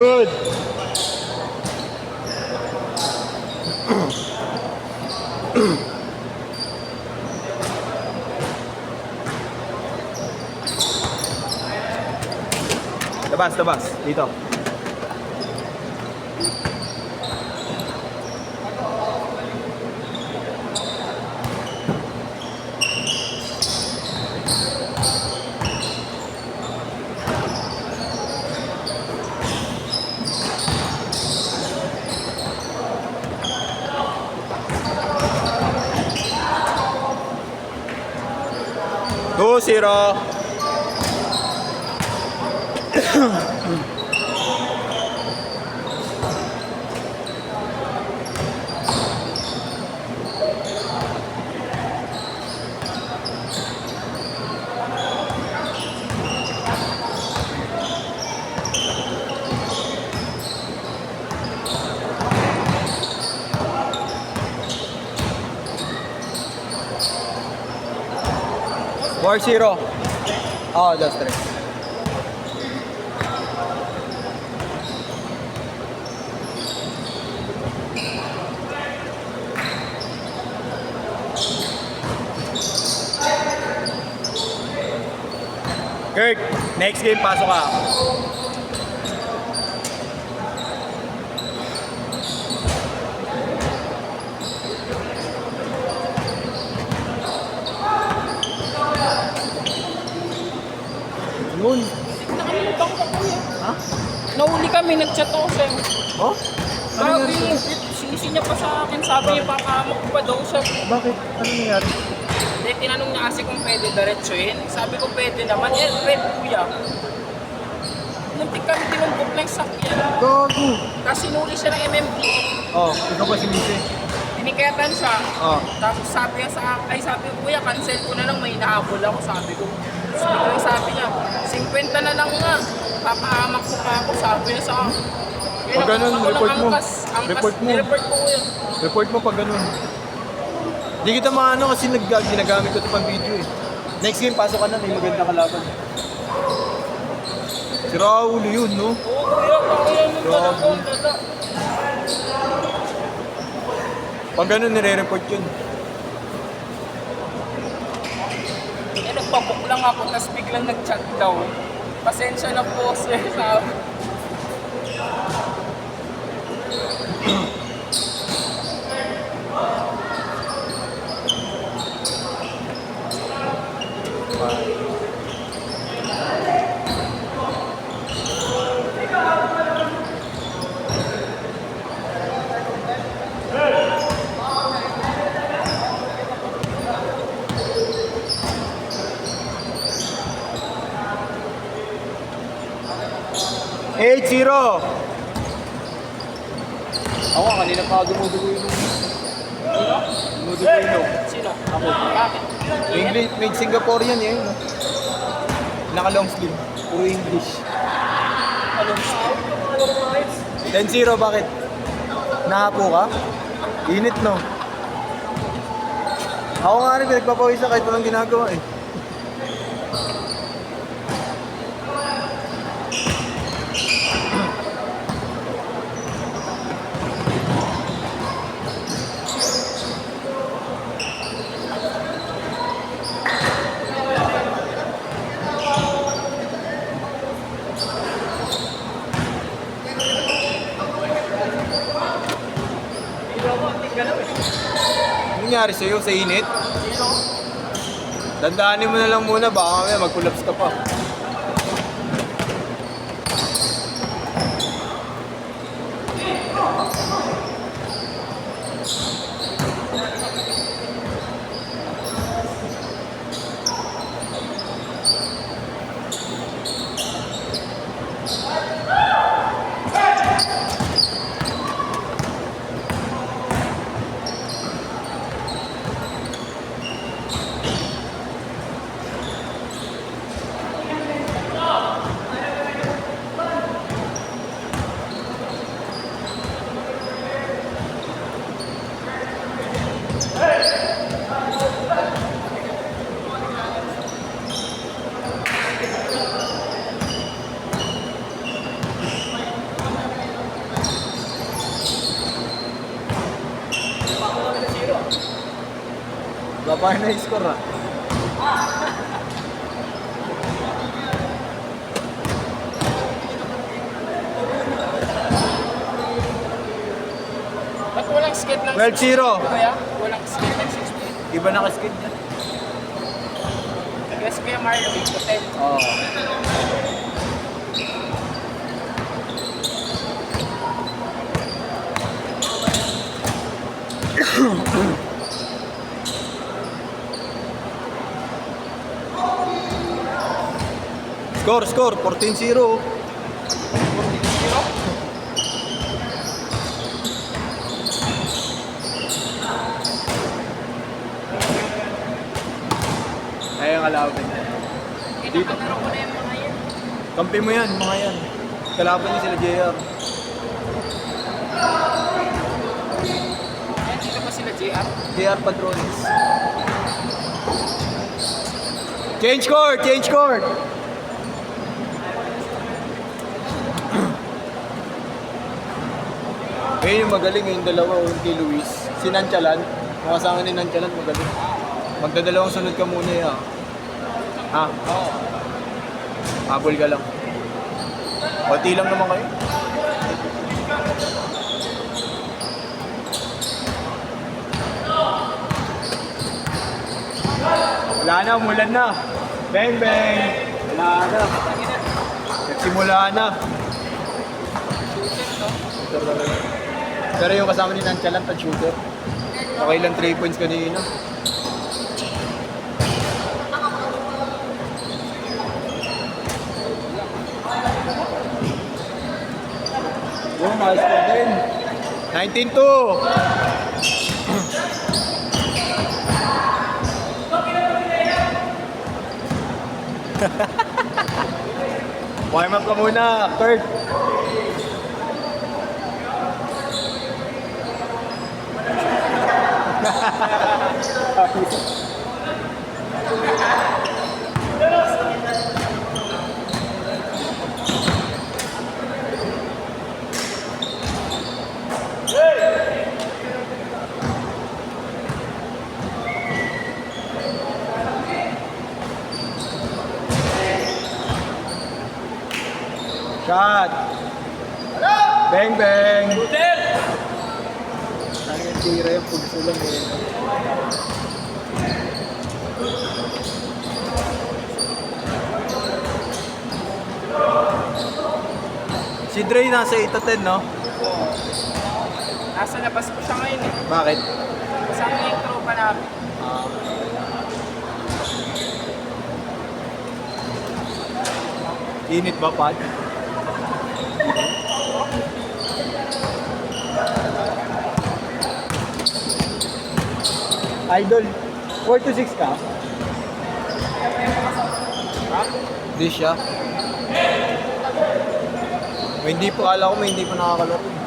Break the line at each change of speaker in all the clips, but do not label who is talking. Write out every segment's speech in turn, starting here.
Good. Labas. Dito. Two, zero. Four, zero. Oh, just three. Kurt, next game, pasok ka.
Yun.
Nakalimutan ko kuya.
Ha?
Nahuli kami, nag-chat ako sa'yo.
Oh? Ano
Sabi,
nangyari?
sisi niya pa sa akin, sabi niya papahamak ko pa daw siya.
Bakit? Ano nangyari?
Then tinanong niya kasi kung pwede diretsuhin. Sabi ko pwede naman, red kuya. Muntik kami tinumpok ng sakyan.
Gago.
Tapos sinuli siya ng MMDA.
Oh, ikaw ba si Missy?
Tiniketan siya.
Oh.
Tapos sabi niya sa akin, sabi ko, kuya, cancel ko na lang, may hinahabol ako, sabi ko. Tapos sabi niya, 50 na lang nga. Papahamak ko pa ako, sabi niya sa akin.
Pag ganun, report mo. Report mo.
Report ko kuya.
Report mo pag ganun. Hindi kita maano kasi ginagamit ko ito pang video eh. Next game, pasok ka na. May maganda kalaban. Si Raul yun, no?
Oo kuya, kuya mo pala po.
Pag ganun, nire-report yun.
Nagpabook lang ako, tapos biglang nag-chat daw. Pasensya na po, sir. Sabi.
Eight, zero. Ako, kanina pa ako dumudugo yun. Dumudugo yun.
Sino?
Ako.
Bakit?
Made Singaporean eh. No? Naka-long sleeve. Puro English.
Anong style?
10-0, bakit? Nahapo ka? Init, no? Ako nga rin, pinagpapawisa kahit walang ginagawa eh. Ano nangyari sa'yo sa init? Dandaanin mo na lang muna, baka mamaya mag-collapse ka pa. paano na score ah.
Ba't walang skate ng
12-0.
Kuya? Walang skate ng 60.
Iba naka-skid niya.
Yes, Kuya Mario, 8-10.
Oo. Score, 14-0. Ay, ang kalaban niya.
Inakalaro ko na yung mga yan.
Kampi mo yan, mga yan. Kalaban niya sila JR.
Yan, dito ba sila JR?
JR Padrones. Change court! Ngayon yung magaling yung dalawa, yung kay Luis. Si Nanchalan, mga kasama ni Nanchalan, magaling. Magdadalawang sunod ka muna ya. Ha?
Oo.
Habol ka lang. Konti lang naman kayo. Wala na, umulan na. Bang, bang. Wala na. Nagsimula na. Shooter talaga. Pero yung kasama ni Nanchalan, at shooter. Okay lang 3 points kanina. Yung nice pa din. 19-2. Warm up ka muna, Kurt. Shot! Bang bang! Ano yung tira yung pugso lang eh. Si Dre nasa 8-10, no?
Nasa labas ko siya ngayon eh.
Bakit?
Kasama niya yung tropa namin.
Init ba, Pat? Idol, 4-6 ka?
Ha?
Hindi siya. May hindi pa, kala ko may hindi pa nakakalaro.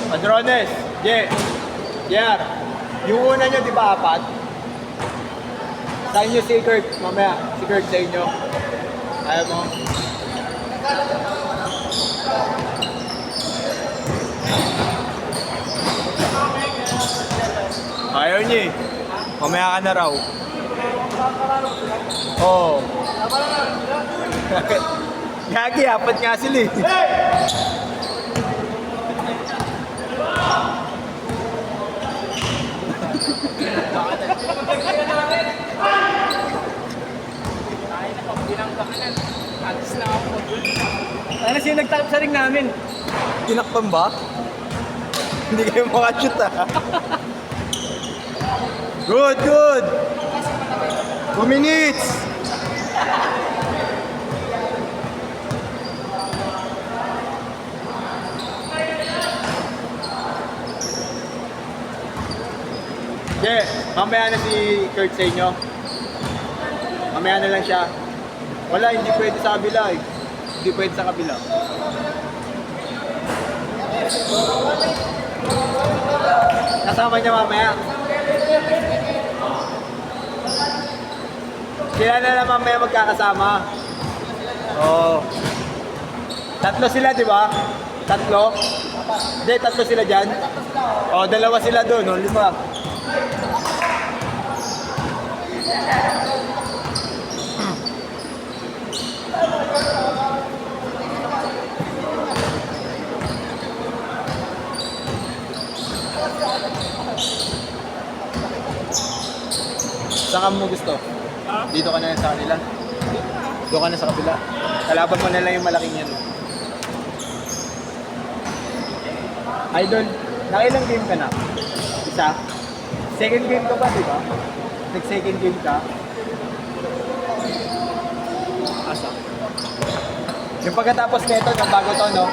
Padrones, JR, yung una nyo di ba 4? Sa inyo si Kurt, mamaya, si Kurt sa inyo. Ayaw mo? Ayaw niya eh. Mamaya ka na raw. Oo. Gagi, 4 nga sila eh.
Ay, nakapagbilang ka na. Alis na ako mag-goal.
Ano siya nagtakip sa ring namin?
Tinakpan ba? Hindi kayo makashoot ah. Good, good. 2 minutes. Mamaya na si Kurt sa inyo. Mamaya na lang siya. Wala, hindi pwede sa kabila eh. Hindi pwede sa kabila. Kasama niya mamaya. Sila na lang mamaya magkakasama. Oo. Tatlo sila, di ba? Tatlo? Hindi, tatlo sila dyan. Oo, dalawa sila doon, no? 5. Saan mo gusto? Dito ka na lang sa kanila. Doon ka na sa kabila. Kalaban mo na lang yung malaking yan. Idol, nakailang game ka na? Isa? Second game ka ba, di ba? Nag-second game ka? Asa? Yung pagkatapos nito, yung bago to, no?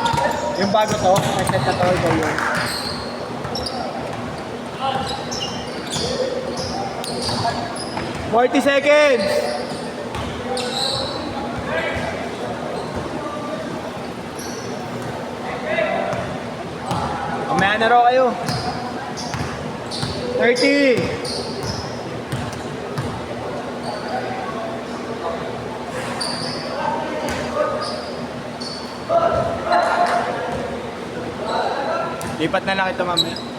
Yung bago to, may set na to, ito yun. "40 seconds! Mamaya na raw kayo. 30! Lipat na lang ito mamaya.